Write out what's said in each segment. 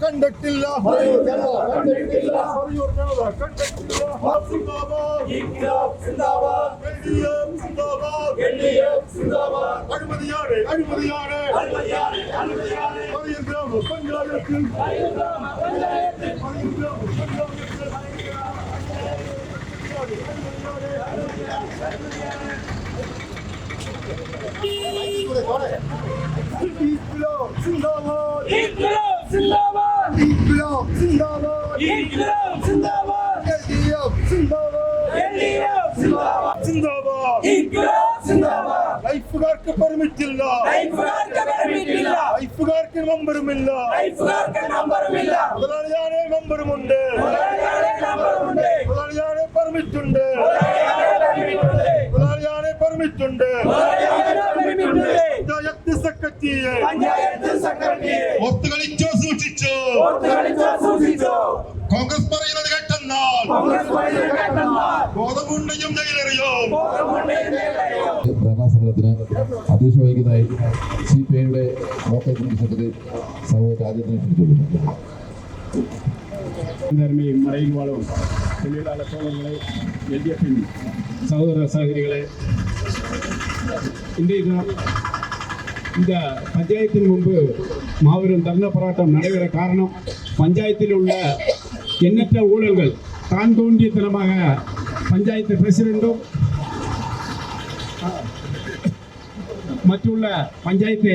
കണ്ടിട്ടില്ല ലൈഫുകാർക്ക് പെർമിറ്റില്ല, ലൈഫുകാർക്ക് നമ്പറുമില്ല, മുതലാളിയാണെ നമ്പറുമുണ്ട്, മുതലാളിയാണെ പെർമിറ്റുണ്ട്, മുതലാളിയാണെ പെർമിറ്റുണ്ട്. പഞ്ചായത്ത് സെക്രട്ടറിയെ ഒത്തുകളിച്ചോ സൂക്ഷിച്ചോ, കോൺഗ്രസ് പറയുന്നത് കേട്ടെന്നാൽ ബോധമുണ്ടെയും ജയിലെറിയോ. ഭരണസമരത്തിന് അധ്യക്ഷ വഹിക്കുന്നതായി CPI-യുടെ ലോക്കൽ കമ്മിറ്റി സെക്രട്ടറി സഹോദരൻ രാജ്യത്തിന് ക്ഷണിച്ചുകൊള്ളുന്നു. மறையில் வாழும் தொழிலாளர் தோழர்களே, LDF-இன் சகோதர சகோதரிகளே, இன்றைய தினம் இந்த பஞ்சாயத்தின் முன்பு மாபெரும் தர்ண போராட்டம் நடைபெற காரணம், பஞ்சாயத்தில் உள்ள எண்ணற்ற ஊழல்கள் தான் தோன்றியத்தனமாக பஞ்சாயத்து பிரசிடென்ட்டும் மற்றுள்ள பஞ்சாயத்து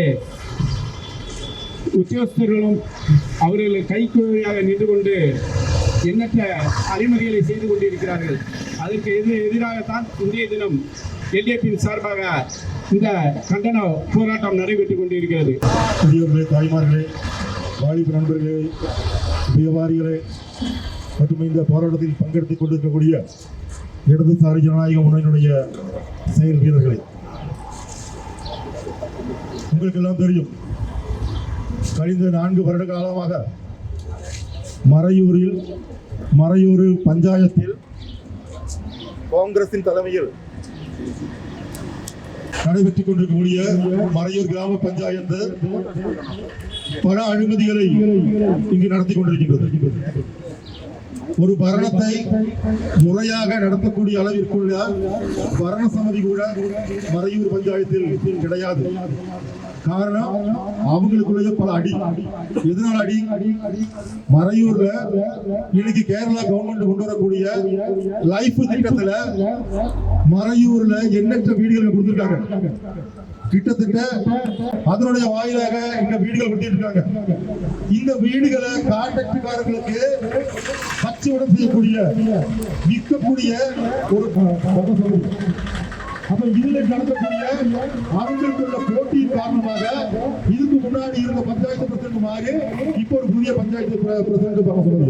உத்தியோகஸ்தர்களும் அவர்கள் கைக்கூலியாக நின்று கொண்டு எண்ணற்ற அறிமுறைகளை செய்து கொண்டிருக்கிறார்கள். அதற்கு எதிராகத்தான் இன்றைய தினம் LDF-இன் சார்பாக இந்த கண்டன போராட்டம் நடைபெற்றுக் கொண்டிருக்கிறது. பெரியவர்களே, தாய்மார்களே, வாலிப நண்பர்களே, வியாபாரிகளே மற்றும் இந்த போராட்டத்தில் பங்கெடுத்துக் கொண்டிருக்கக்கூடிய இடதுசாரி ஜனநாயக முன்னணியினுடைய செயல் வீரர்களே, உங்களுக்கெல்லாம் தெரியும், கழிந்த 4 வருட காலமாக மறையூர் பஞ்சாயத்தில் காங்கிரசின் தலைமையில் நடைபெற்றுக் கொண்டிருக்கக்கூடிய மறையூர் கிராம பஞ்சாயத்து பல அனுமதிகளை இங்கு நடத்தி கொண்டிருக்கின்றது. ஒரு பரணத்தை முறையாக நடத்தக்கூடிய அளவிற்குள்ள பரண சமிதி கூட மறையூர் பஞ்சாயத்தில் கிடையாது. காரணம், அவங்களுக்குள்ள பல அடி. எதனால அடி? மறையூர்ல இன்னைக்கு கேரளா கவர்மெண்ட் கொண்டு வரக்கூடிய லைஃப் திட்டத்துல மறையூர்ல எண்ணற்ற வீடுகள் கொடுத்திருக்காங்க. கிட்டத்தட்ட அதனுடைய வாயிலாக இந்த வீடுகள் கொடுத்திருக்காங்க. இந்த வீடுகளை கான்ட்ராக்டுக்காரர்களுக்கு பச்சையுடன் செய்யக்கூடிய விற்கக்கூடிய ஒரு அப்ப இதுல நடக்கக்கூடிய அவங்களுக்குள்ள போட்டியின் காரணமாக இதுக்கு முன்னாடி இருந்த பஞ்சாயத்து பிரசிடென்ட் மாறி இப்போ ஒரு புதிய பஞ்சாயத்து பிரசிடண்ட் பண்ண சொல்லுங்க.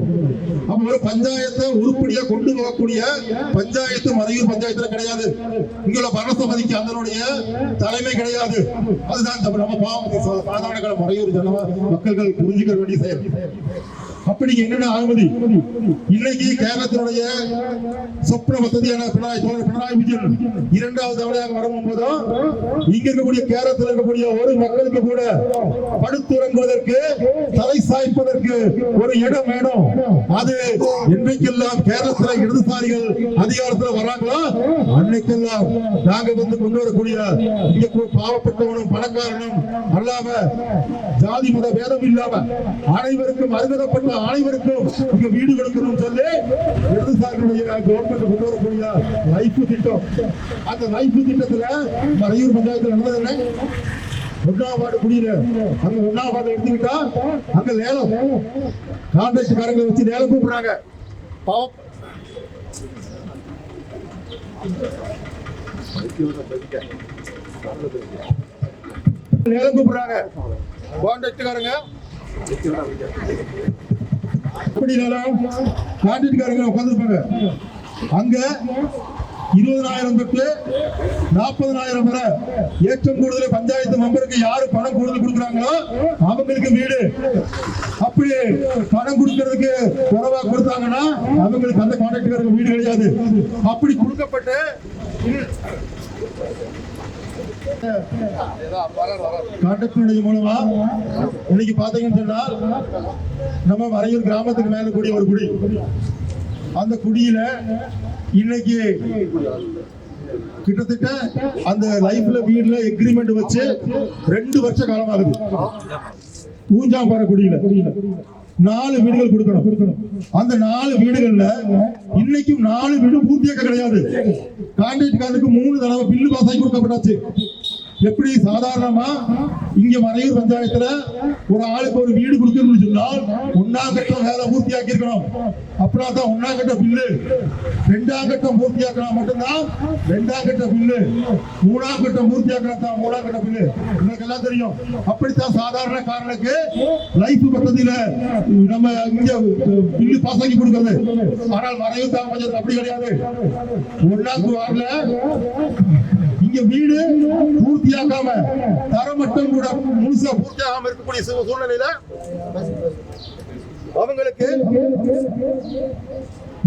அப்ப ஒரு பஞ்சாயத்தை உருப்படியா கொண்டு போகக்கூடிய பஞ்சாயத்து மறையூர் பஞ்சாயத்துல கிடையாது. இங்குள்ள பரணசமதிக்கு அதனுடைய தலைமை கிடையாது. அதுதான் நம்ம பாவம் சாதாரண மறையூர் மக்கள் புரிஞ்சுக்க வேண்டிய செயல். அப்படி என்னென்ன அனுமதி இன்னைக்கு கேரளத்தினுடைய சொப்ன வசதியான பினராயி விஜயன் இரண்டாவது தவணையாக வரும்போதும் இங்க இருக்கக்கூடிய கேரளத்தில் இருக்கக்கூடிய ஒரு மக்களுக்கு கூட படுத்துறங்குவதற்கு தலை சாய்ப்பதற்கு ஒரு இடம் வேணும். அது என்றைக்கெல்லாம் கேரளத்தில் இடதுசாரிகள் அதிகாரத்தில் வராங்களோ அன்னைக்கெல்லாம் நாங்க வந்து கொண்டு வரக்கூடிய இங்க பாவப்பட்டவனும் பணக்காரனும் அல்லாம ஜாதி மத பேதம் இல்லாம அனைவருக்கும் அருகதப்பட்ட அனைவருக்கும் இங்க வீடு கொடுக்கணும் சொல்லி இடதுசாரிகளுடைய கவர்மெண்ட் கொண்டு வரக்கூடிய லைஃப் திட்டம். அந்த லைஃப் திட்டத்துல மறையூர் பஞ்சாயத்துல நடந்தது என்ன? ஒன்னாம் வார்டு குடியில அங்க ஒன்னாம் வார்டு எடுத்துக்கிட்டா அங்க லேலம் கான்ட்ராக்ட் காரங்களை வச்சு லேலம் கூப்பிடுறாங்க. பாவம் லேலம் கூப்பிடுறாங்க கான்ட்ராக்ட் காரங்க. உட்கார்ந்துருப்பாங்க அங்க 20,000 தொட்டு 40,000 வரை ஏற்றம் கூடுதல் பஞ்சாயத்து மெம்பருக்கு யாரு பணம் கூடுதல் கொடுக்குறாங்களோ அவங்களுக்கு வீடு. அப்படி பணம் கொடுக்கறதுக்கு குறைவா கொடுத்தாங்கன்னா அவங்களுக்கு அந்த கான்ட்ராக்டருக்கு வீடு கிடையாது. அப்படி கொடுக்கப்பட்டு கான்ட்ராக்டருடைய மூலமா இன்னைக்கு பாத்தீங்கன்னு சொன்னால் நம்ம மறையூர் கிராமத்துக்கு மேல கூடிய ஒரு குடி, அந்த குடியில இன்னைக்கு கிட்டத்தட்ட அந்த லைஃப்ல வீடுல எக்ரிமெண்ட் வச்சு 2 வருஷ காலம் ஆகுது. ஊஞ்சாம்பாறை குடியில 4 வீடுகள் கொடுக்கணும். அந்த 4 வீடுகள்ல இன்னைக்கும் 4 வீடு பூர்த்தியாக்க கிடையாது. கான்ட்ராக்ட்காரனுக்கு 3 தடவை பில்லு பாஸ் ஆகி கொடுக்கப்பட்டாச்சு. எப்படி சாதாரணமா இங்க மறையூர் பஞ்சாயத்துல ஒரு ஆளுக்கு ஒரு வீடு கொடுக்கணும்னு சொன்னால் 1ஆம் கட்டம் வேலை பூர்த்தியாக்கி இருக்கணும். அப்படின்னா 1ஆம் கட்ட பில்லு, 2ஆம் கட்டம் பூர்த்தியாக்கினா மட்டும்தான் 2ஆம் கட்ட பில்லு, 3ஆம் கட்டம் பூர்த்தியாக்கினா தான் 3ஆம் கட்ட பில்லு. உங்களுக்கு எல்லாம் தெரியும். அப்படித்தான் சாதாரண காரனுக்கு லைஃப் பദ്ധதியில நம்ம இங்க பில்லு பாஸ் ஆகி கொடுக்கிறது. ஆனால் மறையூர் கிராம பஞ்சாயத்து அப்படி கிடையாது. 1ஆம் வார்டுல இங்க வீடு பூர்த்தியாக்காம தரமட்டம் கூட முழுசா பூர்த்தியாகாம இருக்கக்கூடிய சூழ்நிலையில அவங்களுக்கு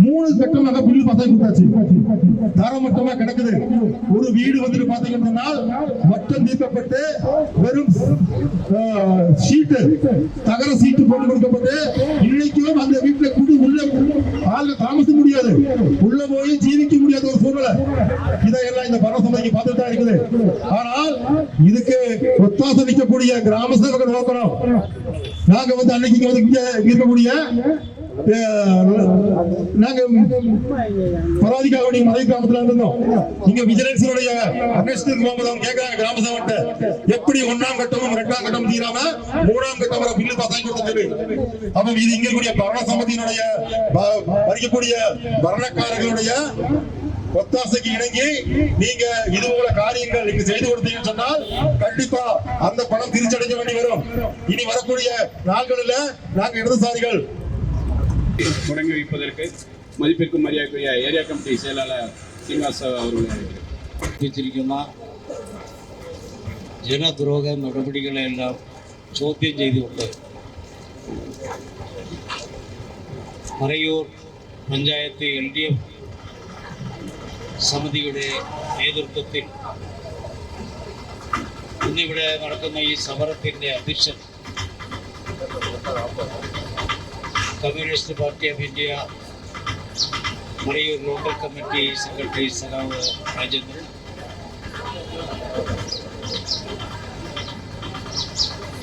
3 கட்டமாக பில்லு பாஸ் கொடுத்தாச்சு. தரமட்டமா கிடக்குது. ஒரு வீடு வந்துட்டு பாத்தீங்கன்னா மட்டம் தீர்க்கப்பட்டு வெறும் சீட்டு, தகர சீட்டு போட்டு கொடுக்கப்பட்டு இன்னைக்கும் அந்த வீட்டுல குடி உள்ள ஆளுங்க தாமசிக்க முடியாது, உள்ள போய் ஜீவிக்க முடியாத ஒரு சூழ்நிலை. இதையெல்லாம் இந்த பரவசமைக்கு பார்த்துட்டு தான் இருக்குது. ஆனால் இதுக்கு ஒத்தாசை நிற்கக்கூடிய கிராம சேவகர் நோக்கணும். நாங்க வந்து அன்னைக்கு இங்க வந்து இருக்கக்கூடிய நாங்க பராதிக்காக மறை கிராமத்துல இருந்தோம். இங்க விஜிலன்ஸுடைய அரெஸ்ட் கேட்கிறாங்க கிராம சேவகத்தை, எப்படி 1ஆம் கட்டமும் 2ஆம் கட்டமும் தீராம 3ஆம் கட்டம் வர பில்லு பாஸ் ஆகி கொடுத்தது. அப்ப இது இங்க கூடிய பரண சமதியினுடைய வரிக்கக்கூடிய பரணக்காரர்களுடைய ஒத்தாசைக்கு இணங்கி நீங்க இது போல காரியங்கள் நீங்க செய்து கொடுத்தீங்கன்னு சொன்னால் கண்டிப்பா அந்த பணம் திருச்சடைக்க வேண்டி வரும். இனி வரக்கூடிய நாட்களில் நாங்க இடதுசாரிகள் தொடங்கி வைப்பதற்கு மதிப்பிற்கும் மரியாதைக்குரிய ஏரியா கமிட்டி செயலாளர் சீனிவாச அவர்கள் അറിയിച്ചിരിക്കുന്ന ജനദ്രോഹ നടപടികളെല്ലാം ചോദ്യം ചെയ്തുകൊണ്ട് മറയൂർ പഞ്ചായത്ത് LDF സമിതിയുടെ നേതൃത്വത്തിൽ ഇന്നിവിടെ നടക്കുന്ന ഈ സമരത്തിൻ്റെ അധ്യക്ഷൻ communist party of India Marayoor local committee secretary സഖാവ് രാജേന്ദ്രൻ,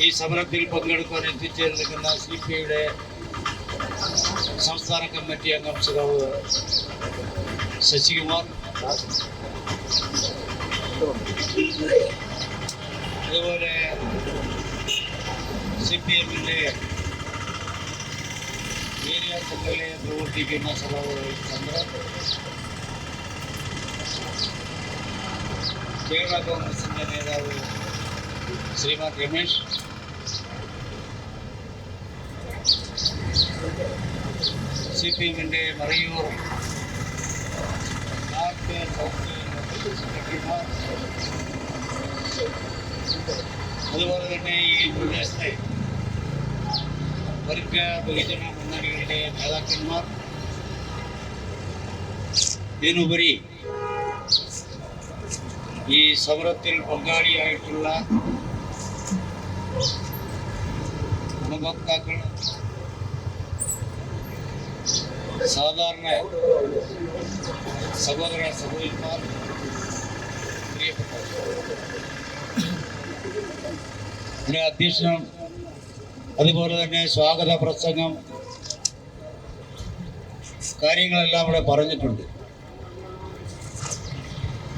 ഈ സമരത്തിൽ പങ്കെടുക്കാൻ എത്തിച്ചേർന്നിരിക്കുന്ന CPIയുടെ സംസ്ഥാന കമ്മിറ്റി അംഗം സഖാവ് ശശികുമാർ, അതുപോലെ CPMന്റെ ഏരിയ സെക്രട്ടറിയെ പ്രവർത്തിക്കുന്ന സഖാവ് ചന്ദ്രൻ, കേരള കോൺഗ്രസിൻ്റെ നേതാവ് ശ്രീമാൻ രമേശ്, CPM-ന്റെ മറയൂർ നോർത്ത് സൗത്ത് സെക്രട്ടറിമാർ, അതുപോലെ തന്നെ ഈ പ്രദേശത്തെ വർഗ ബഹുജന മുന്നണികളുടെ നേതാക്കന്മാർ, ഇതിനുപരി ഈ സമരത്തിൽ പങ്കാളിയായിട്ടുള്ള ഗുണഭോക്താക്കൾ, സാധാരണ സഹോദര സഹോദരിമാർ, പ്രിയപ്പെട്ട അധ്യക്ഷനും അതുപോലെ തന്നെ സ്വാഗത പ്രസംഗം കാര്യങ്ങളെല്ലാം ഇവിടെ പറഞ്ഞിട്ടുണ്ട്.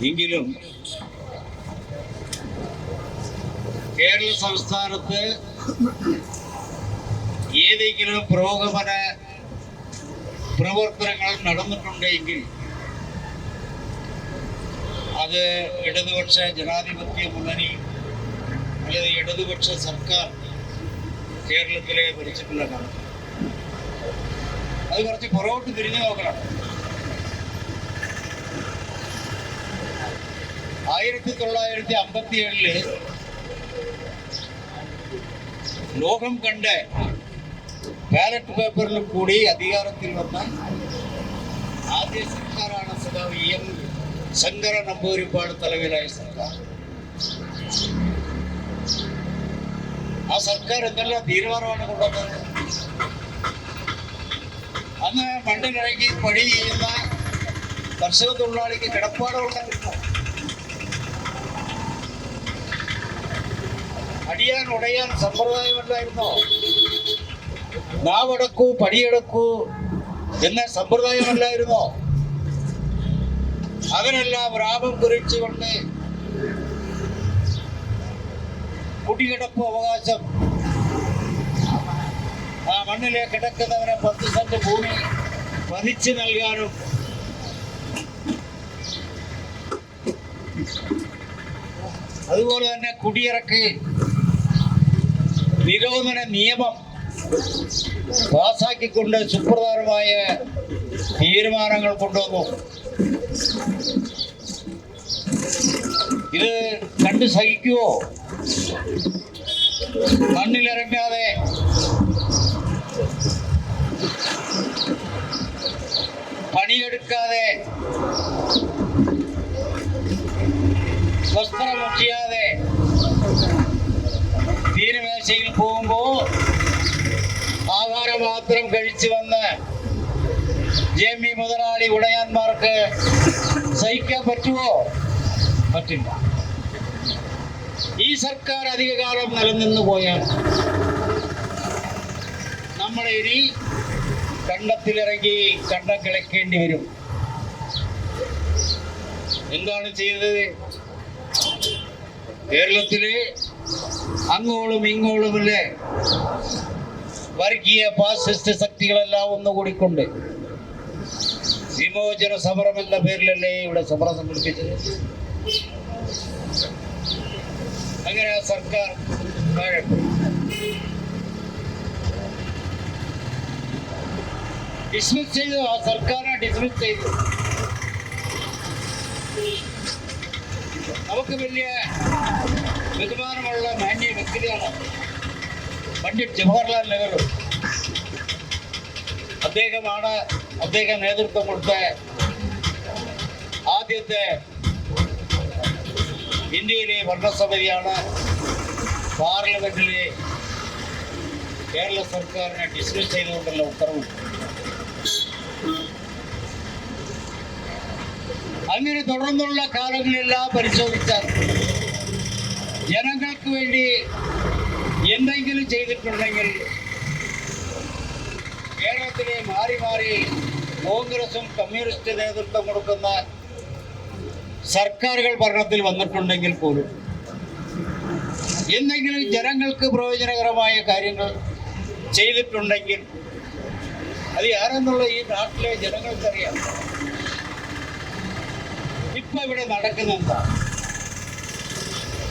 എങ്കിലും കേരള സംസ്ഥാനത്ത് ഏതെങ്കിലും പുരോഗമന പ്രവർത്തനങ്ങൾ നടന്നിട്ടുണ്ടെങ്കിൽ അത് ഇടതുപക്ഷ ജനാധിപത്യ മുന്നണി അല്ലെങ്കിൽ ഇടതുപക്ഷ സർക്കാർ കേരളത്തിലെ ഭരിച്ചിട്ടുള്ള കാലം. അത് കുറച്ച് പുറകോട്ട് തിരിഞ്ഞു നോക്കണം. 1957 ലോകം കണ്ട് ബാലറ്റ് പേപ്പറിൽ കൂടി അധികാരത്തിൽ വന്ന ആദ്യ സർക്കാരാണ് സഖാവ് EM ശങ്കര നമ്പൂതിരിപ്പാട് തലവനായ സർക്കാർ. ആ സർക്കാർ എന്തെല്ലാം തീരുമാനമാണ് കൊണ്ടുവന്നത്? അന്ന് മണ്ണിലിറങ്ങി പണി ചെയ്യുന്ന കർഷക തൊഴിലാളിക്ക് കിടപ്പാടുണ്ടായിരുന്നു. അടിയാൻ ഉടയാൻ സമ്പ്രദായമല്ലായിരുന്നോ? നാവടക്കൂ പടിയെടുക്കൂ എന്ന സമ്പ്രദായമല്ലായിരുന്നോ? അതിനെല്ലാം രാമം കുറിച്ചുകൊണ്ട് കുടികിടപ്പ് അവകാശം, ആ മണ്ണിലെ കിടക്കുന്നവനെ 10 സെന്റ് ഭൂമി പതിച്ചു നൽകാനും അതുപോലെ തന്നെ കുടിയിറക്കി നിരോധന നിയമം പാസാക്കിക്കൊണ്ട് സുപ്രധാനമായ തീരുമാനങ്ങൾ കൊണ്ടുവന്നു. ഇത് കണ്ടു സഹിക്കുവോ? മണ്ണിലിറങ്ങാതെ പണിയെടുക്കാതെ വസ്ത്രം മുക്കിയാതെ തീരമേശയിൽ പോകുമ്പോ ആഹാരം മാത്രം കഴിച്ചു വന്ന് ജെമി മുതലാളി ഉടയാന്മാർക്ക് സഹിക്കാൻ പറ്റുമോ? പറ്റില്ല. ഈ സർക്കാർ അധികകാലം നിലനിന്നു പോയാൽ നമ്മൾ ഇനി കണ്ടത്തിലിറങ്ങി കണ്ടം കിളക്കേണ്ടി വരും. എന്താണ് ചെയ്തത്? കേരളത്തില് അങ്ങോളം ഇങ്ങോളുമല്ലേ വർഗീയ ഫാസിസ്റ്റ് ശക്തികളെല്ലാം ഒന്നുകൂടിക്കൊണ്ട് വിമോചന സമരം എന്ന പേരിലല്ലേ ഇവിടെ സമരം സംഘടിപ്പിച്ചത്? അങ്ങനെ ആ സർക്കാർ ഡിസ്മിസ് ചെയ്തു. ആ സർക്കാരിനെ ഡിസ്മിസ് ചെയ്തു. നമുക്ക് വലിയ ബഹുമാനമുള്ള മാന്യ വ്യക്തിയാണ് പണ്ഡിറ്റ് ജവഹർലാൽ നെഹ്റു. അദ്ദേഹം നേതൃത്വം കൊടുത്ത ആദ്യത്തെ ഇന്ത്യയിലെ ഭരണസമിതിയാണ് പാർലമെന്റിലെ കേരള സർക്കാരിനെ ഡിസ്മിസ് ചെയ്തുകൊണ്ടുള്ള ഉത്തരവ്. അങ്ങനെ തുടർന്നുള്ള കാലങ്ങളെല്ലാം പരിശോധിച്ചാൽ ജനങ്ങൾക്ക് വേണ്ടി എന്തെങ്കിലും ചെയ്തിട്ടുണ്ടെങ്കിൽ കേരളത്തിലെ മാറി മാറി കോൺഗ്രസും കമ്മ്യൂണിസ്റ്റ് നേതൃത്വം കൊടുക്കുന്ന സർക്കാരുകൾ ഭരണത്തിൽ വന്നിട്ടുണ്ടെങ്കിൽ പോലും എന്തെങ്കിലും ജനങ്ങൾക്ക് പ്രയോജനകരമായ കാര്യങ്ങൾ ചെയ്തിട്ടുണ്ടെങ്കിൽ അത് ആരെന്നുള്ള ഈ നാട്ടിലെ ജനങ്ങൾക്കറിയാം. ഇപ്പൊ ഇവിടെ നടക്കുന്ന എന്താ?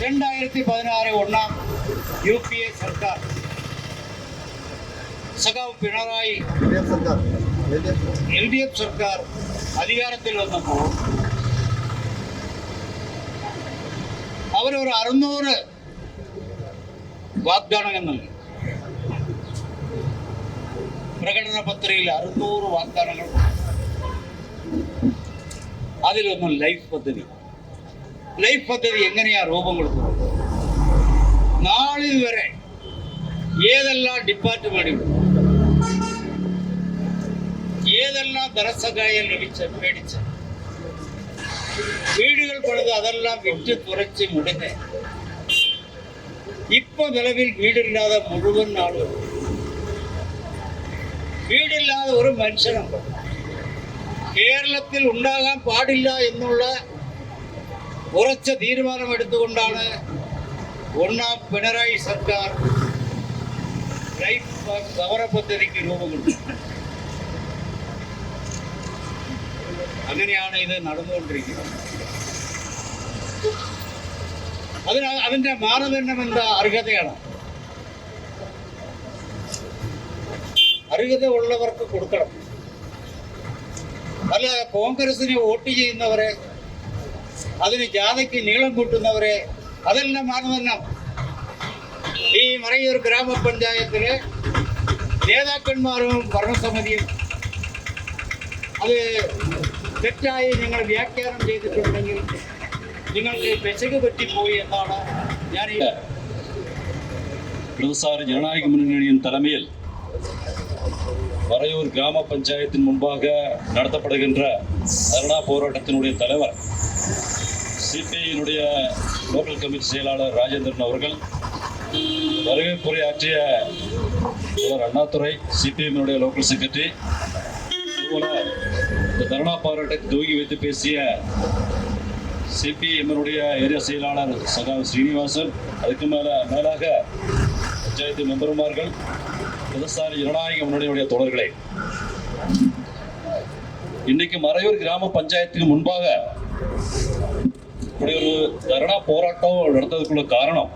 2016 ഒന്നാം UPA സർക്കാർ സഖാവ് പിണറായി LDF സർക്കാർ അധികാരത്തിൽ വന്നപ്പോൾ അവരൊരു 600 വാഗ്ദാനങ്ങൾ നൽകി. പ്രകടന പത്രികയിൽ 600 വാഗ്ദാനങ്ങൾ. അതിലൊന്നും ലൈഫ് പദ്ധതി. ലൈഫ് പദ്ധതി എങ്ങനെയാ രൂപം കൊടുക്കുന്നത്? നാളിൽ വരെ ഏതെല്ലാം ഡിപ്പാർട്ട്മെന്റുകൾ ഏതെല്ലാം ധനസഹായം മേടിച്ച് വീടുകൾ പണിത് അതെല്ലാം വിറ്റ് തുറച്ച് മുടങ്ങി ഇപ്പൊ നിലവിൽ വീടില്ലാതെ മുഴുവൻ ആളുകൾ. വീടില്ലാതെ ഒരു മനുഷ്യനുണ്ട്. കേരളത്തിൽ ഉണ്ടാകാൻ പാടില്ല എന്നുള്ള ഉറച്ച തീരുമാനമെടുത്തുകൊണ്ടാണ് ഒന്നാം പിണറായി സർക്കാർ ലൈഫ് ഭവന പദ്ധതിക്ക് രൂപം കൊടുത്തത്. അങ്ങനെയാണ് ഇത് നടന്നുകൊണ്ടിരിക്കുന്നത്. അതിന്റെ മാനദണ്ഡം എന്താ? അർഹതയാണ്. അർഹത ഉള്ളവർക്ക് കൊടുക്കണം. അല്ല കോൺഗ്രസിന് വോട്ട് ചെയ്യുന്നവരെ, അതിന് ജാഥയ്ക്ക് നീളം കൂട്ടുന്നവരെ, അതെല്ലാം മാനദണ്ഡം. ഈ മറയൂർ ഗ്രാമപഞ്ചായത്തിലെ നേതാക്കന്മാരും ഭരണസമിതിയും അത് തെറ്റായി നിങ്ങൾ വ്യാഖ്യാനം ചെയ്തിട്ടുണ്ടെങ്കിൽ നിങ്ങൾക്ക് പെശക് പറ്റിപ്പോയി എന്നാണ് ഞാൻ ഈ இடதுசாரி ஜனநாயக முன்னணியின் தலைமையில் மறையூர் கிராம பஞ்சாயத்தின் முன்பாக நடத்தப்படுகின்ற தர்ணா போராட்டத்தினுடைய தலைவர் சிபிஐயினுடைய லோக்கல் கமிட்டி செயலாளர் ராஜேந்திரன் அவர்கள், வரவேற்புரையாற்றிய அண்ணாதுரை சிபிஎம்னுடைய லோக்கல் செக்ரட்டரி, இதுபோல இந்த தர்ணா போராட்டத்தை துவங்கி வைத்து பேசிய சிபிஎம்னுடைய ஏரியா செயலாளர் சகா ஸ்ரீனிவாசன், அதுக்கு மேலாக பஞ்சாயத்து மெம்பர்மார்கள், இடதுசாரி ஜனநாயக முன்னணியுடைய தோழர்களே, இன்னைக்கு மறையூர் கிராம பஞ்சாயத்துக்கு முன்பாக இப்படி ஒரு தர்ணா போராட்டம் நடத்ததுக்குள்ள காரணம்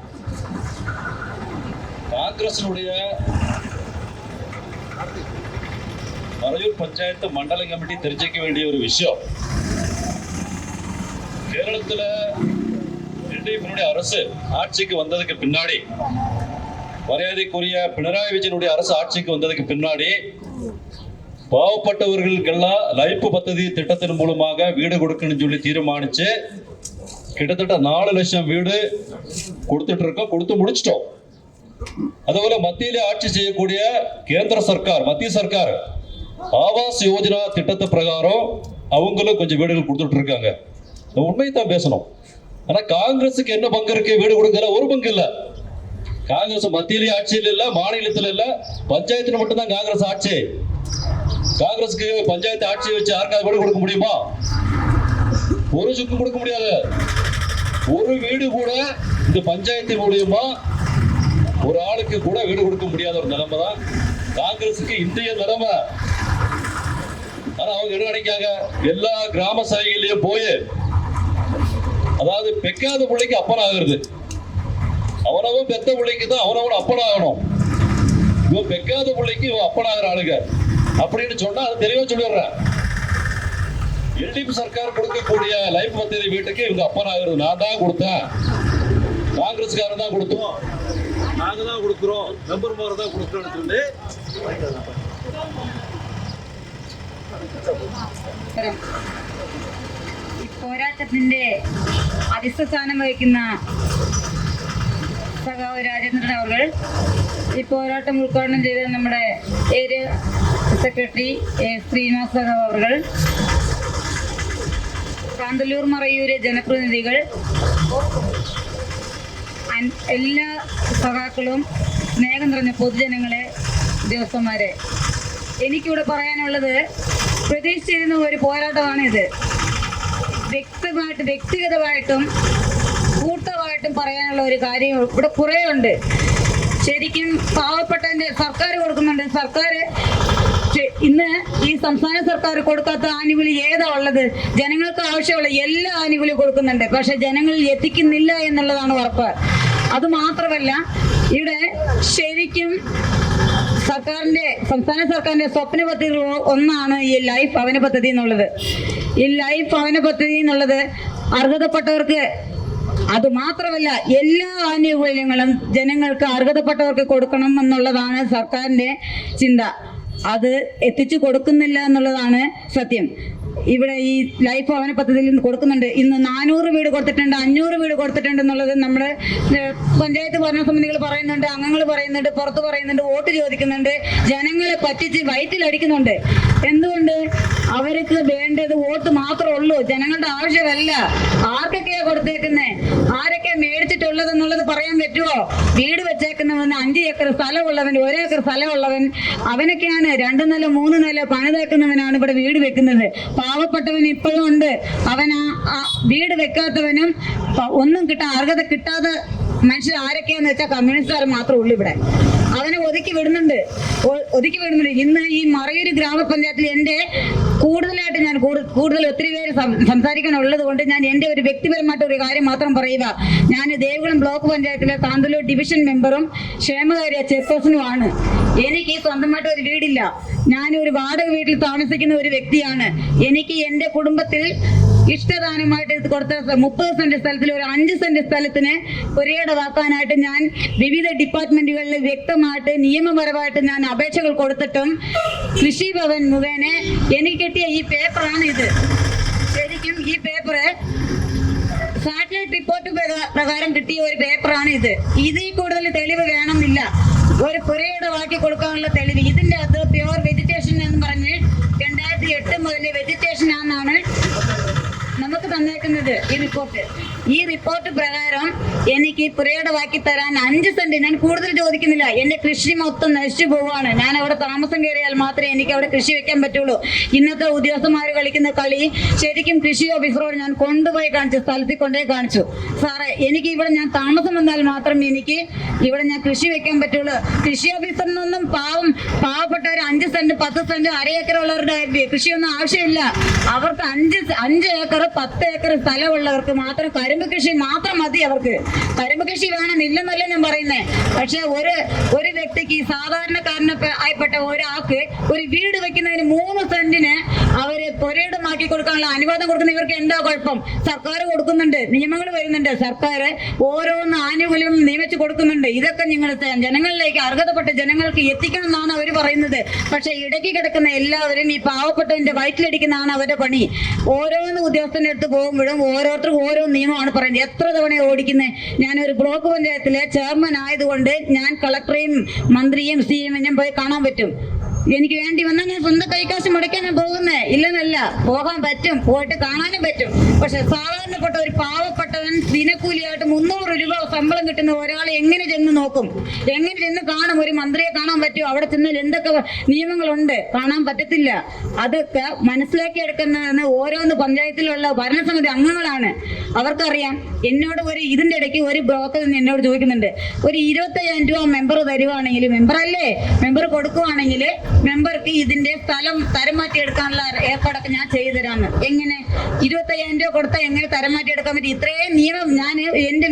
காங்கிரசினுடைய மறையூர் பஞ்சாயத்து மண்டல கமிட்டி தெரிஞ்சுக்க வேண்டிய ஒரு விஷயம். கேரளத்துல எல்டிஎஃப்னுடைய அரசு ஆட்சிக்கு வந்ததுக்கு பின்னாடி, மரியாதைக்குரிய பினராயி விஜயனுடைய அரசு ஆட்சிக்கு வந்ததுக்கு பின்னாடி பாவப்பட்டவர்களுக்கெல்லாம் லைஃப் பദ്ധதி திட்டத்தின் மூலமாக வீடு கொடுக்கணும்னு சொல்லி தீர்மானிச்சு கிட்டத்தட்ட 4 லட்சம் வீடு கொடுத்துட்டு இருக்கோம், கொடுத்து முடிச்சிட்டோம். அதுபோல மத்தியிலே ஆட்சி செய்யக்கூடிய கேந்திர சர்க்கார், மத்திய சர்க்கார் ஆவாஸ் யோஜனா திட்டத்தை பிரகாரம் அவங்களும் கொஞ்சம் வீடுகள் கொடுத்துட்டு இருக்காங்க. உண்மையை தான் பேசணும். ஆனா காங்கிரஸுக்கு என்ன பங்கு இருக்கு? வீடு கொடுக்கல, ஒரு பங்கு இல்ல. காங்கிரஸ் மத்தியிலே ஆட்சியில் இல்ல, மாநிலத்தில் இல்ல, பஞ்சாயத்துல மட்டும்தான் காங்கிரஸ் ஆட்சி. காங்கிரஸுக்கு பஞ்சாயத்து ஆட்சியை வச்சு யாருக்காவது வீடு கொடுக்க முடியுமா? ஒரு சுக்கு கொடுக்க முடியாது. ஒரு வீடு கூட இந்த பஞ்சாயத்து மூலியமா ஒரு ஆளுக்கு கூட வீடு கொடுக்க முடியாத ஒரு நிலைமை தான் காங்கிரஸுக்கு இந்திய நிலைமை. ஆனா அவங்க என்ன நினைக்காங்க? எல்லா கிராம சபைகளையும் போய், அதாவது பெக்காத பிள்ளைக்கு அப்பன் ஆகுறது, அவனவன் பெத்த பிள்ளைக்கு தான் அவனவன் அப்பன் ஆகணும். இவன் பெக்காத பிள்ளைக்கு இவன் அப்பன் ஆகிற ஆளுங்க அப்படின்னு சொன்னா அது தெளிவா சொல்லிடுறேன். எல்டிஎஃப் சர்க்கார் கொடுக்கக்கூடிய லைஃப் பദ്ധதி வீட்டுக்கு இவங்க அப்பன் ஆகுறது. நான் தான் கொடுத்தேன், காங்கிரஸ்காரன் தான் கொடுத்தோம், நாங்க தான் கொடுக்குறோம், மெம்பர் தான் கொடுக்குறோம்னு சொல்லி പോരാട്ടത്തിന്റെ അധിസ്ഥാനം വഹിക്കുന്ന സഖാവ് രാജേന്ദ്രൻ അവർ ഈ പോരാട്ടം ഉദ്ഘാടനം ചെയ്ത നമ്മുടെ ഏരിയ സെക്രട്ടറി ശ്രീനിവാസ് സഖാവ് അവർ, കാന്തല്ലൂർ മറയൂര് ജനപ്രതിനിധികൾ, എല്ലാ സഖാക്കളും, സ്നേഹം നിറഞ്ഞ പൊതുജനങ്ങളെ, ഉദ്യോഗസ്ഥന്മാരെ, എനിക്കിവിടെ പറയാനുള്ളത്, പ്രതീക്ഷിച്ചിരുന്ന ഒരു പോരാട്ടമാണിത്. വ്യക്തിഗതമായിട്ടും കൂട്ടമായിട്ടും പറയാനുള്ള ഒരു കാര്യം ഇവിടെ കുറേ ഉണ്ട്. ശരിക്കും പാവപ്പെട്ടതിന്റെ സർക്കാർ കൊടുക്കുന്നുണ്ട്. സർക്കാർ ഇന്ന് ഈ സംസ്ഥാന സർക്കാർ കൊടുക്കാത്ത ആനുകൂല്യം ഏതാ ഉള്ളത്? ജനങ്ങൾക്ക് ആവശ്യമുള്ള എല്ലാ ആനുകൂല്യവും കൊടുക്കുന്നുണ്ട്. പക്ഷെ ജനങ്ങളിൽ എത്തിക്കുന്നില്ല എന്നുള്ളതാണ് ഉറപ്പ്. അത് മാത്രമല്ല ഇവിടെ ശരിക്കും സംസ്ഥാന സർക്കാരിന്റെ സ്വപ്ന പദ്ധതികൾ ഒന്നാണ് ഈ ലൈഫ് ഭവന പദ്ധതി എന്നുള്ളത്. ഈ ലൈഫ് ഭവന പദ്ധതി എന്നുള്ളത് അർഹതപ്പെട്ടവർക്ക്, അത് മാത്രമല്ല എല്ലാ ആനുകൂല്യങ്ങളും ജനങ്ങൾക്ക് അർഹതപ്പെട്ടവർക്ക് കൊടുക്കണം എന്നുള്ളതാണ് സർക്കാരിന്റെ ചിന്ത. അത് എത്തിച്ചു കൊടുക്കുന്നില്ല എന്നുള്ളതാണ് സത്യം. ഇവിടെ ഈ ലൈഫ് ഭവന പദ്ധതിയിൽ നിന്ന് കൊടുക്കുന്നുണ്ട്. ഇന്ന് 400 വീട് കൊടുത്തിട്ടുണ്ട്, 500 വീട് കൊടുത്തിട്ടുണ്ട് എന്നുള്ളത് നമ്മുടെ പഞ്ചായത്ത് ഭരണസമിതികൾ പറയുന്നുണ്ട്, അംഗങ്ങൾ പറയുന്നുണ്ട്, പുറത്ത് പറയുന്നുണ്ട്, വോട്ട് ചോദിക്കുന്നുണ്ട്, ജനങ്ങളെ പറ്റിച്ച് വയറ്റിലടിക്കുന്നുണ്ട്. എന്തുകൊണ്ട്? അവർക്ക് വേണ്ടത് വോട്ട് മാത്രമേ ഉള്ളൂ, ജനങ്ങളുടെ ആവശ്യമല്ല. ആർക്കൊക്കെയാ കൊടുത്തേക്കുന്നത്, ആരൊക്കെ മേടിച്ചിട്ടുള്ളത് എന്നുള്ളത് പറയാൻ പറ്റുമോ? വീട് വെച്ചേക്കുന്നവന് 5 ഏക്കർ സ്ഥലമുള്ളവൻ, 1 ഏക്കർ സ്ഥലമുള്ളവൻ, അവനൊക്കെയാണ് 2 നില 3 നില പണിതേക്കുന്നവനാണ് ഇവിടെ വീട് വെക്കുന്നത്. പാവപ്പെട്ടവൻ ഇപ്പോഴും ഉണ്ട്. അവൻ ആ വീട് വെക്കാത്തവനും ഒന്നും അർഹത കിട്ടാതെ മനുഷ്യർ ആരൊക്കെയാന്ന് വെച്ചാൽ കമ്മ്യൂണിസ്റ്റുകാർ മാത്രമേ ഉള്ളൂ ഇവിടെ. അവനെ ഒതുക്കി വിടുന്നുണ്ട്. ഇന്ന് ഈ മറയൂർ ഗ്രാമപഞ്ചായത്തിൽ എൻ്റെ കൂടുതലായിട്ട് ഞാൻ കൂടുതൽ ഒത്തിരി പേര് സംസാരിക്കാനുള്ളത് കൊണ്ട് ഞാൻ എൻ്റെ ഒരു വ്യക്തിപരമായിട്ട് ഒരു കാര്യം മാത്രം പറയുക. ഞാൻ ദേവികുളം ബ്ലോക്ക് പഞ്ചായത്തിലെ കാന്തല്ലൂർ ഡിവിഷൻ മെമ്പറും ക്ഷേമകാര്യ ചെയർപേഴ്സണുമാണ്. എനിക്ക് സ്വന്തമായിട്ട് ഒരു വീടില്ല. ഞാൻ ഒരു വാടക വീട്ടിൽ താമസിക്കുന്ന ഒരു വ്യക്തിയാണ്. എനിക്ക് എൻ്റെ കുടുംബത്തിൽ ഇഷ്ടദാനമായിട്ട് കൊടുത്ത 30 സെന്റ് സ്ഥലത്തിൽ ഒരു 5 സെന്റ് സ്ഥലത്തിന് പുരയിടമാക്കാനായിട്ട് ഞാൻ വിവിധ ഡിപ്പാർട്ട്മെന്റുകളിൽ വ്യക്തമായിട്ട് നിയമപരമായിട്ട് ഞാൻ അപേക്ഷകൾ കൊടുത്തിട്ടും കൃഷി ഭവൻ മുഖേന എനിക്ക് കിട്ടിയ ഈ പേപ്പറാണ് ഇത്. ശരിക്കും ഈ പേപ്പറ് സാറ്റലൈറ്റ് റിപ്പോർട്ട് പ്രകാരം കിട്ടിയ ഒരു പേപ്പറാണ് ഇത്. ഇതിൽ കൂടുതൽ തെളിവ് വേണമെന്നില്ല. ഒരു പുരയിടമാക്കി കൊടുക്കാനുള്ള തെളിവ് ഇതിന്റെ അകത്ത് പ്യുവർ വെജിറ്റേഷൻ എന്ന് പറഞ്ഞ് 2008 മുതൽ വെജിറ്റേഷൻ ആണെന്നാണ് നമുക്ക് തന്നേക്കുന്നത് ഈ റിപ്പോർട്ട് പ്രകാരം എനിക്ക് പുരയിടമാക്കി തരാൻ 5 സെന്റ് ഞാൻ കൂടുതൽ ചോദിക്കുന്നില്ല. എന്റെ കൃഷി മൊത്തം നശിച്ചു പോവാണ്. ഞാൻ അവിടെ താമസം കയറിയാൽ മാത്രമേ എനിക്ക് അവിടെ കൃഷി വെക്കാൻ പറ്റുള്ളൂ. ഇന്നത്തെ ഉദ്യോഗസ്ഥന്മാർ കളിക്കുന്ന കളി ശരിക്കും കൃഷി ഓഫീസറോട് ഞാൻ കൊണ്ടുപോയി കാണിച്ചു, സ്ഥലത്തിൽ കൊണ്ടുപോയി കാണിച്ചു. സാറേ, എനിക്ക് ഇവിടെ ഞാൻ താമസം വന്നാൽ മാത്രം എനിക്ക് ഇവിടെ ഞാൻ കൃഷി വെക്കാൻ പറ്റുള്ളൂ. കൃഷി ഓഫീസറിനൊന്നും പാവപ്പെട്ടവർ 5 സെന്റ് 10 സെന്റ് 1/2 ഏക്കർ ഉള്ളവരുടെ കൃഷിയൊന്നും ആവശ്യമില്ല. അവർക്ക് 5 ഏക്കർ 10 ഏക്കർ സ്ഥലമുള്ളവർക്ക് മാത്രം കരിമ്പ് കൃഷി മാത്രം മതി. അവർക്ക് കരിമ്പ് കൃഷി വേണമെന്നില്ലെന്നല്ല ഞാൻ പറയുന്നത്. പക്ഷെ ഒരു വ്യക്തിക്ക് സാധാരണക്കാരനെ ആയിപ്പെട്ട ഒരാൾക്ക് ഒരു വീട് വെക്കുന്നതിന് 3 സെന്റിന് അവര് പുരയിടമാക്കി കൊടുക്കാനുള്ള അനുവാദം കൊടുക്കുന്ന ഇവർക്ക് എന്താ കുഴപ്പം? സർക്കാർ കൊടുക്കുന്നുണ്ട്, നിയമങ്ങൾ വരുന്നുണ്ട്, സർക്കാർ ഓരോന്ന് ആനുകൂല്യം നിയമിച്ചു കൊടുക്കുന്നുണ്ട്. ഇതൊക്കെ നിങ്ങൾ ജനങ്ങളിലേക്ക് അർഹതപ്പെട്ട ജനങ്ങൾക്ക് എത്തിക്കണം എന്നാണ് അവർ പറയുന്നത്. പക്ഷെ ഇടയ്ക്ക് കിടക്കുന്ന എല്ലാവരും ഈ പാവപ്പെട്ടവന്റെ വയറ്റിലടിക്കുന്നതാണ് അവരുടെ പണി. ഓരോന്ന് ഉദ്യോഗസ്ഥന്റെ അടുത്ത് പോകുമ്പോഴും ഓരോരുത്തർക്കും ഓരോ നിയമമാണ് പറയുന്നത്. എത്ര തവണ ഓടിക്കുന്നത്? ഞാനൊരു ബ്ലോക്ക് പഞ്ചായത്തിലെ ചെയർമാൻ ആയതുകൊണ്ട് ഞാൻ കളക്ടറെയും മന്ത്രിയും സിഎമ്മിനെയും പോയി കാണാൻ പറ്റും. എനിക്ക് വേണ്ടി വന്നാൽ ഞാൻ സ്വന്തം കൈക്കാശ് മുടക്കാൻ ഞാൻ പോകുന്നേ ഇല്ലെന്നല്ല, പോകാൻ പറ്റും, പോയിട്ട് കാണാനും പറ്റും. പക്ഷെ സാധാരണപ്പെട്ട ഒരു പാവപ്പെട്ടവൻ ദിനക്കൂലിയായിട്ട് 300 രൂപ ശമ്പളം കിട്ടുന്ന ഒരാൾ എങ്ങനെ ചെന്ന് നോക്കും? എങ്ങനെ ചെന്ന് കാണും? ഒരു മന്ത്രിയെ കാണാൻ പറ്റുമോ? അവിടെ ചെന്നാൽ എന്തൊക്കെ നിയമങ്ങളുണ്ട്? കാണാൻ പറ്റത്തില്ല. അതൊക്കെ മനസ്സിലാക്കിയെടുക്കുന്നതെന്ന് ഓരോന്ന് പഞ്ചായത്തിലുള്ള ഭരണസമിതി അംഗങ്ങളാണ്, അവർക്കറിയാം. എന്നോട് ഇതിന്റെ ഇടയ്ക്ക് ഒരു ബ്ലോക്കിൽ നിന്ന് എന്നോട് ചോദിക്കുന്നുണ്ട്, ഒരു 25,000 രൂപ മെമ്പർ തരുവാണെങ്കിൽ, മെമ്പർ കൊടുക്കുവാണെങ്കിൽ മെമ്പർക്ക് ഇതിന്റെ സ്ഥലം തരം മാറ്റി എടുക്കാനുള്ള ഏർപ്പാടൊക്കെ ഞാൻ ചെയ്തു തരാന്ന്. എങ്ങനെ 25,000 രൂപ കൊടുത്താൽ എങ്ങനെ തരം മാറ്റി എടുക്കാൻ പറ്റും? ഇത്രയും നിയമം ഞാൻ എന്റെ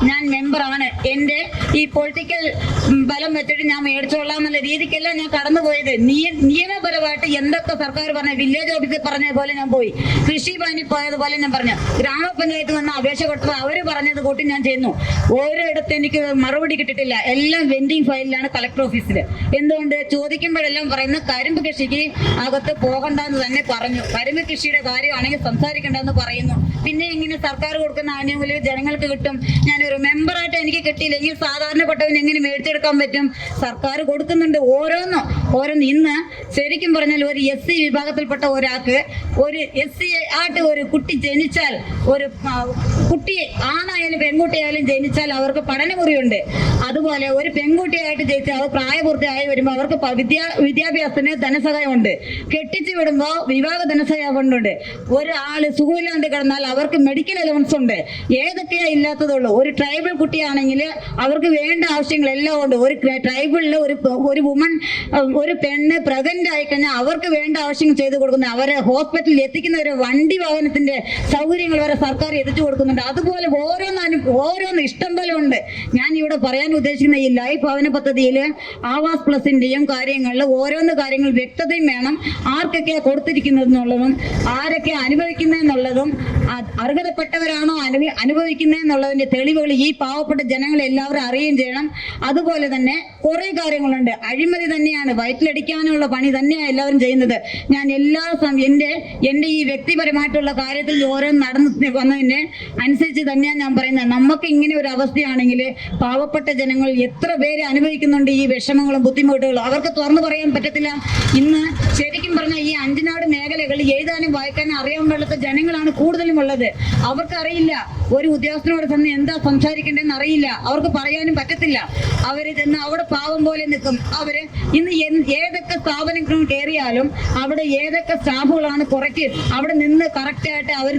ഞാൻ മെമ്പറാണ്. എന്റെ ഈ പൊളിറ്റിക്കൽ ബലം വെച്ചിട്ട് ഞാൻ മേടിച്ചോളാം എന്നുള്ള രീതിക്കല്ല ഞാൻ കടന്നുപോയത്. നിയമപരമായിട്ട് എന്തൊക്കെ സർക്കാർ പറഞ്ഞ, വില്ലേജ് ഓഫീസിൽ പറഞ്ഞ പോലെ ഞാൻ പോയി, കൃഷി ഭവനിൽ പോയതുപോലെ ഞാൻ പറഞ്ഞു, ഗ്രാമപഞ്ചായത്ത് വന്ന് അപേക്ഷ കൊടുത്തത് അവര് പറഞ്ഞത് കൂട്ടി ഞാൻ ചെയ്യുന്നു. ഓരോയിടത്ത് എനിക്ക് മറുപടി കിട്ടിയിട്ടില്ല. എല്ലാം വെൻഡിങ് ഫയലിലാണ് കളക്ടർ ഓഫീസിൽ. എന്തുകൊണ്ട്? ചോദിക്കുമ്പോഴെല്ലാം പറയുന്നത് കരിമ്പ് കൃഷിക്ക് അകത്ത് പോകണ്ടെന്ന് തന്നെ പറഞ്ഞു. കരിമ്പ് കൃഷിയുടെ കാര്യമാണെങ്കിൽ സംസാരിക്കേണ്ടെന്ന് പറയുന്നു. പിന്നെ എങ്ങനെ സർക്കാർ കൊടുക്കുന്ന ആനുകൂല്യം ജനങ്ങൾക്ക് കിട്ടും? ഞാനൊരു മെമ്പറായിട്ട് എനിക്ക് കിട്ടിയില്ലെങ്കിൽ സാധാരണപ്പെട്ടവൻ എങ്ങനെ മേടിച്ചെടുക്കാൻ പറ്റും? സർക്കാർ കൊടുക്കുന്നുണ്ട് ഓരോന്ന്. ഇന്ന് ശരിക്കും പറഞ്ഞാൽ ഒരു SC വിഭാഗത്തിൽപ്പെട്ട ഒരാൾക്ക്, ഒരു SC ആയിട്ട് ഒരു കുട്ടി ജനിച്ചാൽ, ഒരു കുട്ടി ആണായാലും പെൺകുട്ടിയായാലും ജനിച്ചാൽ അവർക്ക് പഠനമുറിയുണ്ട്. അതുപോലെ ഒരു പെൺകുട്ടിയായിട്ട് ജനിച്ചാൽ അവർ പ്രായപൂർത്തിയായി വരുമ്പോൾ അവർക്ക് വിദ്യാഭ്യാസത്തിന് ധനസഹായമുണ്ട്. കെട്ടിച്ചു വിടുമ്പോൾ വിവാഹ ധനസഹായം ഫണ്ടുണ്ട്. ഒരാള് സുഖമില്ലാണ്ട് കിടന്നാൽ അവർക്ക് മെഡിക്കൽ അലവൻസ് ഉണ്ട്. ഏതൊക്കെയാ ഇല്ലാത്തതുള്ളൂ? ഒരു ട്രൈബൽ കുട്ടിയാണെങ്കിൽ പദ്ധതിയിൽ അവർക്ക് വേണ്ട ആവശ്യങ്ങളെല്ലാം ഉണ്ട്. ഒരു ട്രൈബിളിൽ ഒരു വുമൺ, ഒരു പെണ്ണ് പ്രഗ്നന്റ് ആയി കഴിഞ്ഞാൽ അവർക്ക് വേണ്ട ആവശ്യങ്ങൾ ചെയ്തു കൊടുക്കുന്നത്, അവരെ ഹോസ്പിറ്റലിൽ എത്തിക്കുന്ന ഒരു വണ്ടി വാഹനത്തിന്റെ സൗകര്യങ്ങൾ വരെ സർക്കാർ എത്തിച്ചു കൊടുക്കുന്നുണ്ട്. അതുപോലെ ഓരോന്ന് ഇഷ്ടം പോലെ ഉണ്ട്. ഞാൻ ഇവിടെ പറയാൻ ഉദ്ദേശിക്കുന്ന ഈ ലൈഫ് ഭവന പദ്ധതിയിൽ ആവാസ് പ്ലസിന്റെയും കാര്യങ്ങളിൽ ഓരോന്ന് കാര്യങ്ങൾ വ്യക്തതയും വേണം. ആർക്കൊക്കെ കൊടുത്തിരിക്കുന്നതെന്നുള്ളതും ആരൊക്കെ അനുഭവിക്കുന്നതെന്നുള്ളതും അർഹതപ്പെട്ടവരാണോ അനുഭവിക്കുന്നതെന്നുള്ളതിന്റെ തെളിവുകൾ ഈ പാവപ്പെട്ട ജനങ്ങൾ എല്ലാവരും അറിയുകയും ചെയ്യണം. അതുപോലെ തന്നെ കുറെ കാര്യങ്ങളുണ്ട്. അഴിമതി തന്നെയാണ്, വയറ്റിലടിക്കാനുള്ള പണി തന്നെയാണ് എല്ലാവരും ചെയ്യുന്നത്. ഞാൻ എന്റെ ഈ വ്യക്തിപരമായിട്ടുള്ള കാര്യത്തിൽ ഓരോന്ന് നടന്നു വന്നതിന് അനുസരിച്ച് തന്നെയാണ് ഞാൻ പറയുന്നത്. നമുക്ക് ഇങ്ങനെ ഒരു അവസ്ഥയാണെങ്കിൽ പാവപ്പെട്ട ജനങ്ങൾ എത്ര പേര് അനുഭവിക്കുന്നുണ്ട് ഈ വിഷമങ്ങളും ബുദ്ധിമുട്ടുകളും, അവർക്ക് തുറന്നു പറയാൻ പറ്റത്തില്ല. ഇന്ന് ശരിക്കും പറഞ്ഞാൽ ഈ അഞ്ചനാട് മേഖലകളിൽ എഴുതാനും വായിക്കാനും അറിയാൻ പാടില്ലാത്ത ജനങ്ങളാണ് കൂടുതലും ഉള്ളത്. അവർക്കറിയില്ല ഒരു ഉദ്യോഗസ്ഥനോട് ചെന്ന് എന്താ സംസാരിക്കേണ്ടതെന്ന് അറിയില്ല, അവർക്ക് പറയാനും പറ്റത്തില്ല. അവര് ചെന്ന് അവിടെ പാവം പോലെ നിൽക്കും. അവര് ഇന്ന് ഏതൊക്കെ സ്ഥാപനങ്ങളും കയറിയാലും അവിടെ ഏതൊക്കെ സ്റ്റാഫുകളാണ് കുറയ്ക്ക് അവിടെ നിന്ന് കറക്റ്റായിട്ട് അവർ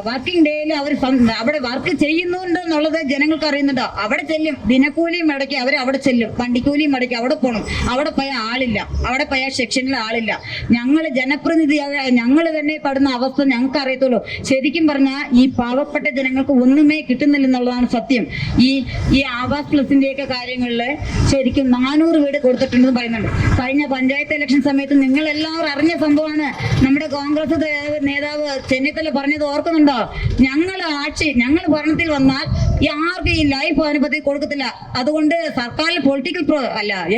വർക്കിംഗ് ഡേയിൽ അവർ അവിടെ വർക്ക് ചെയ്യുന്നുണ്ടെന്നുള്ളത് ജനങ്ങൾക്ക് അറിയുന്നുണ്ടോ? അവിടെ ചെല്ലും, ദിനക്കൂലിയും അടക്കി അവർ അവിടെ ചെല്ലും, വണ്ടിക്കൂലിയും അടക്കി അവിടെ പോകണം. അവിടെ പോയ ആളില്ല, അവിടെ പോയ സെക്ഷനിൽ ആളില്ല. ഞങ്ങൾ ജനപ്രതിനിധിയായ ഞങ്ങൾ തന്നെ പെടുന്ന അവസ്ഥ ഞങ്ങൾക്ക് അറിയത്തുള്ളൂ. ശരിക്കും പറഞ്ഞാൽ ഈ പാവപ്പെട്ട ജനങ്ങൾക്ക് ഒന്നുമേ കിട്ടുന്നില്ലെന്നുള്ളതാണ് സത്യം. ഈ ആവാസ് പ്ലസിന്റെയൊക്കെ കാര്യങ്ങളിൽ ശരിക്കും 400 വീട് കൊടുത്തിട്ടുണ്ടെന്ന് പറയുന്നുണ്ട്. കഴിഞ്ഞ പഞ്ചായത്ത് ഇലക്ഷൻ സമയത്ത് നിങ്ങൾ എല്ലാവരും അറിഞ്ഞ സംഭവമാണ്. നമ്മുടെ കോൺഗ്രസ് നേതാവ് ചെന്നിത്തല പറഞ്ഞത് ഓർക്കുന്നുണ്ടോ? ഞങ്ങൾ ഭരണത്തിൽ വന്നാൽ ആർക്കും ഈ ലൈഫ് ഭവന കൊടുക്കത്തില്ല. അതുകൊണ്ട് സർക്കാരിൽ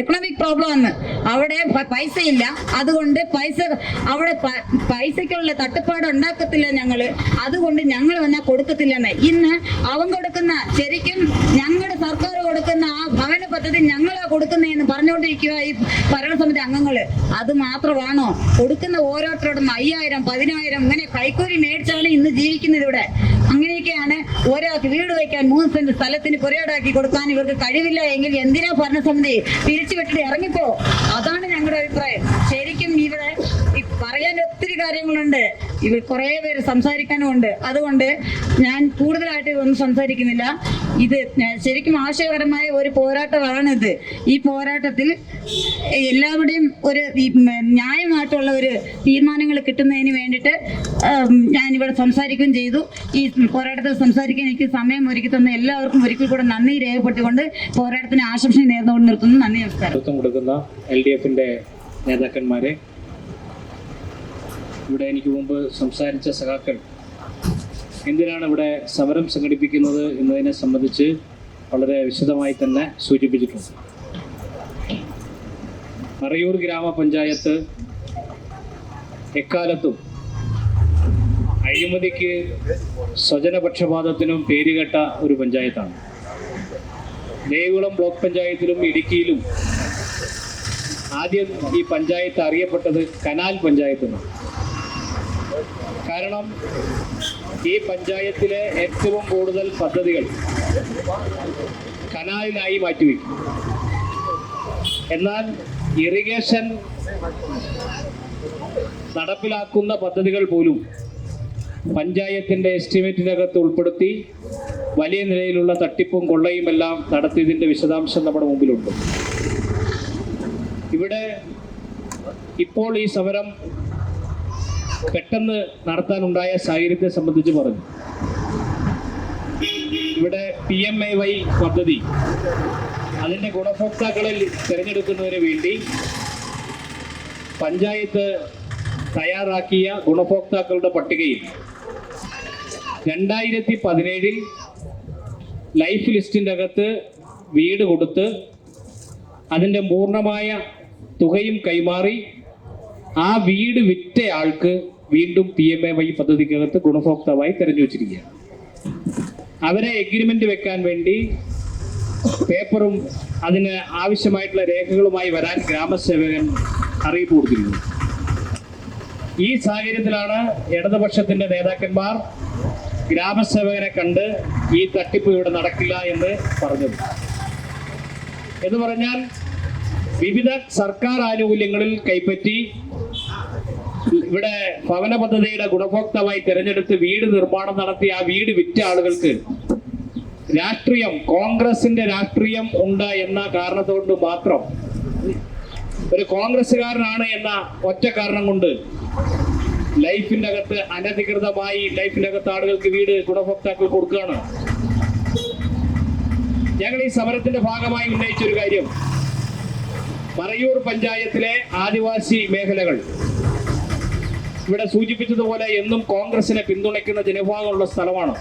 എക്കണോമിക് പ്രോബ്ലം ആണ്, അവിടെ പൈസ ഇല്ല. അതുകൊണ്ട് അവിടെ പൈസക്കുള്ള തട്ടുപ്പാട് ഉണ്ടാക്കത്തില്ല ഞങ്ങള്, അതുകൊണ്ട് ഞങ്ങൾ വന്നാൽ കൊടുക്കത്തില്ലെന്ന്. ഇന്ന് അവൻ കൊടുക്കുന്ന ശരിക്കും ഞങ്ങളുടെ സർക്കാർ കൊടുക്കുന്ന ആ ഭവന പദ്ധതി ഞങ്ങളാ കൊടുക്കുന്നതെന്ന് പറഞ്ഞുകൊണ്ടിരിക്കുക ഈ ഭരണസമിതി അംഗങ്ങള്. അത് മാത്രമാണോ കൊടുക്കുന്ന? ഓരോരുത്തരോടും 5000, 10000 ഇങ്ങനെ കൈക്കൂലി മേടിച്ചാണ് ഇന്ന് ജീവിക്കുന്നത് ഇവിടെ. അങ്ങനെയൊക്കെയാണ്. ഒരാൾക്ക് വീട് വയ്ക്കാൻ 3 സെന്റ് സ്ഥലത്തിന് പുരയിടാക്കി കൊടുക്കാൻ ഇവർക്ക് കഴിവില്ല എങ്കിൽ എന്തിനാ ഭരണസമിതി പിരിച്ചുവിട്ടിട്ട് ഇറങ്ങിപ്പോ? അതാണ് ഞങ്ങളുടെ അഭിപ്രായം. ശരിക്കും ഇവിടെ പറയാൻ ഒത്തിരി കാര്യങ്ങളുണ്ട്, ഇവർ കുറെ പേര് സംസാരിക്കാനും ഉണ്ട്. അതുകൊണ്ട് ഞാൻ കൂടുതലായിട്ട് ഒന്നും സംസാരിക്കുന്നില്ല. ഇത് ശരിക്കും ആശയപരമായ ഒരു പോരാട്ടമാണിത്. ഈ പോരാട്ടത്തിൽ എല്ലാവരുടെയും ഒരു ന്യായമായിട്ടുള്ള ഒരു തീരുമാനങ്ങൾ കിട്ടുന്നതിന് വേണ്ടിയിട്ട് ഞാനിവിടെ സംസാരിക്കുകയും ചെയ്തു. ഈ പോരാട്ടത്തിൽ സംസാരിക്കാൻ എനിക്ക് സമയം ഒരുക്കി തന്ന എല്ലാവർക്കും ഒരിക്കൽ കൂടെ നന്ദി രേഖപ്പെടുത്തിക്കൊണ്ട് പോരാട്ടത്തിന് ആശംസ നേർന്നുകൊണ്ട് നിർത്തുന്നു. നന്ദി, നമസ്കാരം. നേതൃത്വം കൊടുക്കുന്ന LDFന്റെ നേതാക്കന്മാരെ, ഇവിടെ എനിക്ക് മുമ്പ് സംസാരിച്ച സഖാക്കൾ എന്തിനാണ് ഇവിടെ സമരം സംഘടിപ്പിക്കുന്നത് എന്നതിനെ സംബന്ധിച്ച് വളരെ വിശദമായി തന്നെ സൂചിപ്പിച്ചിട്ടുണ്ട്. മറയൂർ ഗ്രാമപഞ്ചായത്ത് എക്കാലത്തും അഴിമതിക്ക് സ്വജനപക്ഷപാതത്തിനും പേരുകെട്ട ഒരു പഞ്ചായത്താണ്. ദേവികുളം ബ്ലോക്ക് പഞ്ചായത്തിലും ഇടുക്കിയിലും ആദ്യം ഈ പഞ്ചായത്ത് അറിയപ്പെട്ടത് കനാൽ പഞ്ചായത്തെന്നാണ്. കാരണം ഈ പഞ്ചായത്തിലെ ഏറ്റവും കൂടുതൽ പദ്ധതികൾ കനാലിനായി മാറ്റിവെക്കും. എന്നാൽ ഇറിഗേഷൻ നടപ്പിലാക്കുന്ന പദ്ധതികൾ പോലും പഞ്ചായത്തിൻ്റെ എസ്റ്റിമേറ്റിനകത്ത് ഉൾപ്പെടുത്തി വലിയ നിലയിലുള്ള തട്ടിപ്പും കൊള്ളയും എല്ലാം നടത്തിയതിൻ്റെ വിശദാംശം നമ്മുടെ മുമ്പിലുണ്ട്. ഇവിടെ ഇപ്പോൾ ഈ സമരം പെട്ടെന്ന് നടത്താനുണ്ടായ സാഹചര്യത്തെ സംബന്ധിച്ച് പറഞ്ഞു. ഇവിടെ PMAY പദ്ധതി അതിൻ്റെ ഗുണഭോക്താക്കളെ തിരഞ്ഞെടുക്കുന്നതിന് വേണ്ടി പഞ്ചായത്ത് തയ്യാറാക്കിയ ഗുണഭോക്താക്കളുടെ പട്ടികയിൽ 2017 ലൈഫ് ലിസ്റ്റിൻ്റെ അകത്ത് വീട് കൊടുത്ത് അതിൻ്റെ പൂർണ്ണമായ തുകയും കൈമാറി ആ വീട് വിറ്റ ആൾക്ക് വീണ്ടും PMAY പദ്ധതിക്കകത്ത് ഗുണഭോക്താവായി തെരഞ്ഞു വച്ചിരിക്കുകയാണ്. അവരെ എഗ്രിമെന്റ് വെക്കാൻ വേണ്ടി പേപ്പറും അതിന് ആവശ്യമായിട്ടുള്ള രേഖകളുമായി വരാൻ ഗ്രാമസേവകൻ അറിയിപ്പ് കൊടുത്തിരിക്കുന്നു. ഈ സാഹചര്യത്തിലാണ് ഇടതുപക്ഷത്തിന്റെ നേതാക്കന്മാർ ഗ്രാമസേവകനെ കണ്ട് ഈ തട്ടിപ്പ് ഇവിടെ നടക്കില്ല എന്ന് പറഞ്ഞത്. എന്ന് പറഞ്ഞാൽ വിവിധ സർക്കാർ ആനുകൂല്യങ്ങളിൽ കൈപ്പറ്റി ഇവിടെ ഭവന പദ്ധതിയുടെ ഗുണഭോക്താവായി തിരഞ്ഞെടുത്ത് വീട് നിർമ്മാണം നടത്തി ആ വീട് വിറ്റ ആളുകൾക്ക് രാഷ്ട്രീയം, കോൺഗ്രസിന്റെ രാഷ്ട്രീയം ഉണ്ട് എന്ന കാരണത്തോട് മാത്രം, ഒരു കോൺഗ്രസ്സുകാരനാണ് എന്ന ഒറ്റ കാരണം കൊണ്ട് ലൈഫിന്റെ അകത്ത് അനധികൃതമായി ലൈഫിന്റെ അകത്ത് ആളുകൾക്ക് വീട് ഗുണഭോക്താക്കൾ കൊടുക്കുകയാണ്. ഞങ്ങൾ ഈ സമരത്തിന്റെ ഭാഗമായി ഉന്നയിച്ചൊരു കാര്യം, മറയൂർ പഞ്ചായത്തിലെ ആദിവാസി മേഖലകൾ ഇവിടെ സൂചിപ്പിച്ചതുപോലെ എന്നും കോൺഗ്രസിനെ പിന്തുണയ്ക്കുന്ന ജനവിഭാഗമുള്ള സ്ഥലമാണ്.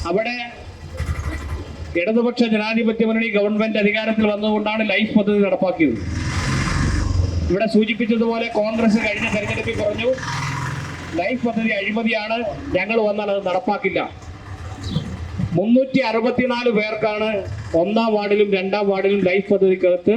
അവിടെ ഇടതുപക്ഷ ജനാധിപത്യ മുന്നണി ഗവൺമെന്റ് അധികാരത്തിൽ വന്നുകൊണ്ടാണ് ലൈഫ് പദ്ധതി നടപ്പാക്കിയത്. ഇവിടെ സൂചിപ്പിച്ചതുപോലെ കോൺഗ്രസ് കഴിഞ്ഞ തെരഞ്ഞെടുപ്പിൽ പറഞ്ഞു ലൈഫ് പദ്ധതി അഴിമതിയാണ്, ഞങ്ങൾ വന്നാൽ അത് നടപ്പാക്കില്ല. 364 പേർക്കാണ് 1-ാം വാർഡിലും 2-ാം വാർഡിലും ലൈഫ് പദ്ധതിക്കകത്ത്